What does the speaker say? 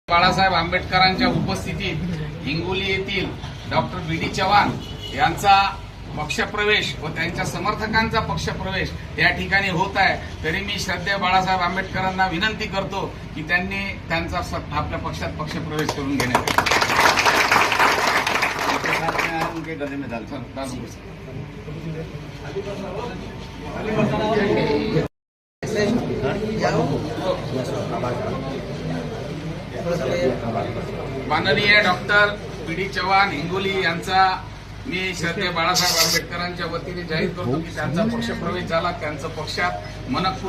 बाळासाहेब आंबेडकरांच्या उपस्थितीत हिंगोली येथील डॉक्टर बी.डी. चव्हाण यांचा पक्षप्रवेश व त्यांच्या समर्थकांचा पक्षप्रवेश या ठिकाणी होत आहे। तरी मी श्रद्धेय बाळासाहेब आंबेडकरांना विनंती करतो की त्यांनी त्यांचा आपल्या पक्षात पक्षप्रवेश करून घेण्यात माननीय डॉक्टर बी.डी. चव्हाण हिंगोली यांचा मी श्रद्धेय बाळासाहेब आंबेडकरांच्या वतीने जाहीर करतो की त्यांचा पक्षप्रवेश झाला। त्यांचं पक्षात मनपूर्वक